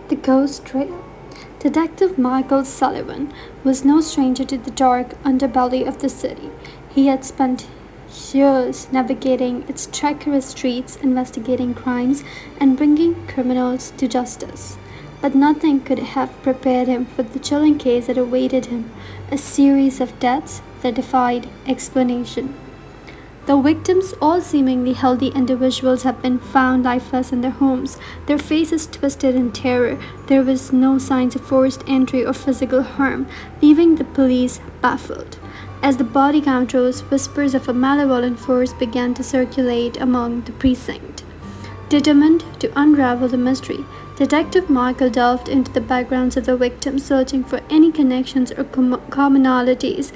The Ghost Trail. Detective Michael Sullivan was no stranger to the dark underbelly of the city. He had spent years navigating its treacherous streets, investigating crimes, and bringing criminals to justice. But nothing could have prepared him for the chilling case that awaited him, a series of deaths that defied explanation. The victims, all seemingly healthy individuals, have been found lifeless in their homes, their faces twisted in terror. There was no signs of forced entry or physical harm, leaving the police baffled. As the body count rose, whispers of a malevolent force began to circulate among the precinct. Determined to unravel the mystery, Detective Michael delved into the backgrounds of the victims, searching for any connections or commonalities.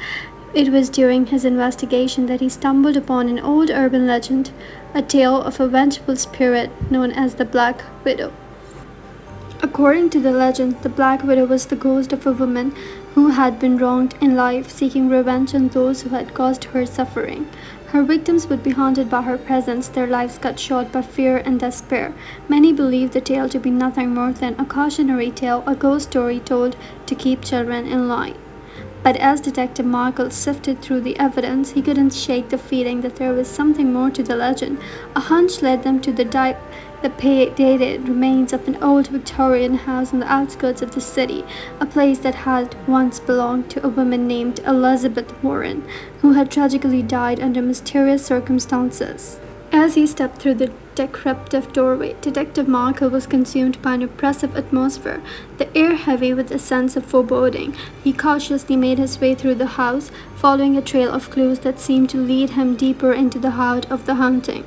It was during his investigation that he stumbled upon an old urban legend, a tale of a vengeful spirit known as the Black Widow. According to the legend, the Black Widow was the ghost of a woman who had been wronged in life, seeking revenge on those who had caused her suffering. Her victims would be haunted by her presence, their lives cut short by fear and despair. Many believe the tale to be nothing more than a cautionary tale, a ghost story told to keep children in line. But as Detective Markle sifted through the evidence, he couldn't shake the feeling that there was something more to the legend. A hunch led them to the dilapidated remains of an old Victorian house on the outskirts of the city, a place that had once belonged to a woman named Elizabeth Warren, who had tragically died under mysterious circumstances. As he stepped through the decrepit doorway, Detective Markle was consumed by an oppressive atmosphere, the air heavy with a sense of foreboding. He cautiously made his way through the house, following a trail of clues that seemed to lead him deeper into the heart of the haunting.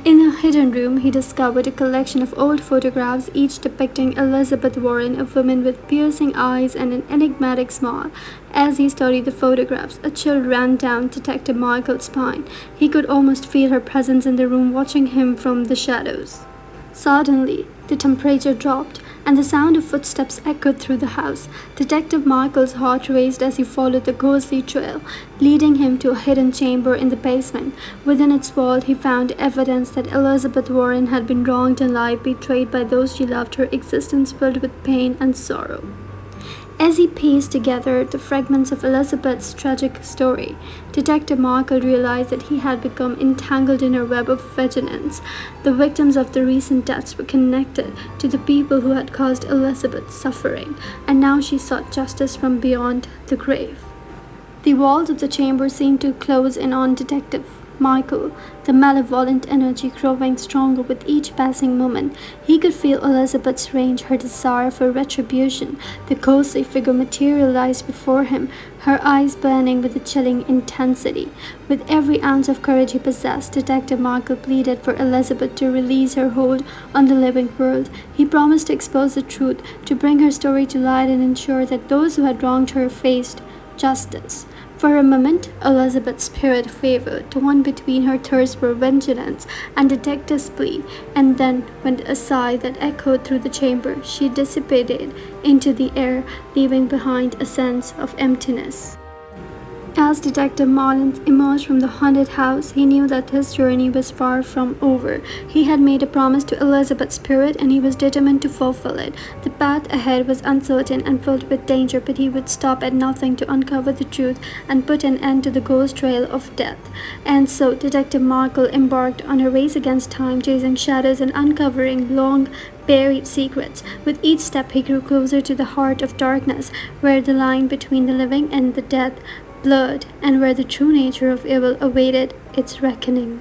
In a hidden room, he discovered a collection of old photographs, each depicting Elizabeth Warren, a woman with piercing eyes and an enigmatic smile. As he studied the photographs, a chill ran down Detective Michael's spine. He could almost feel her presence in the room, watching him from the shadows. Suddenly, the temperature dropped, and the sound of footsteps echoed through the house. Detective Michael's heart raced as he followed the ghostly trail, leading him to a hidden chamber in the basement. Within its wall, he found evidence that Elizabeth Warren had been wronged in life, betrayed by those she loved, her existence filled with pain and sorrow. As he pieced together the fragments of Elizabeth's tragic story, Detective Markle realized that he had become entangled in a web of vigilance. The victims of the recent deaths were connected to the people who had caused Elizabeth suffering, and now she sought justice from beyond the grave. The walls of the chamber seemed to close in on Detective Michael, the malevolent energy growing stronger with each passing moment. He could feel Elizabeth's rage, her desire for retribution. The ghostly figure materialized before him, her eyes burning with a chilling intensity. With every ounce of courage he possessed, Detective Michael pleaded for Elizabeth to release her hold on the living world. He promised to expose the truth, to bring her story to light, and ensure that those who had wronged her faced justice. For a moment, Elizabeth's spirit wavered, torn between her thirst for vengeance and Detective's plea, and then, with a sigh that echoed through the chamber, she dissipated into the air, leaving behind a sense of emptiness. As Detective Mullins emerged from the haunted house, he knew that his journey was far from over. He had made a promise to Elizabeth's spirit, and he was determined to fulfill it. The path ahead was uncertain and filled with danger, but he would stop at nothing to uncover the truth and put an end to the ghost trail of death. And so Detective Markle embarked on a race against time, chasing shadows and uncovering long buried secrets. With each step he grew closer to the heart of darkness, where the line between the living and the dead blurred, and where the true nature of evil awaited its reckoning.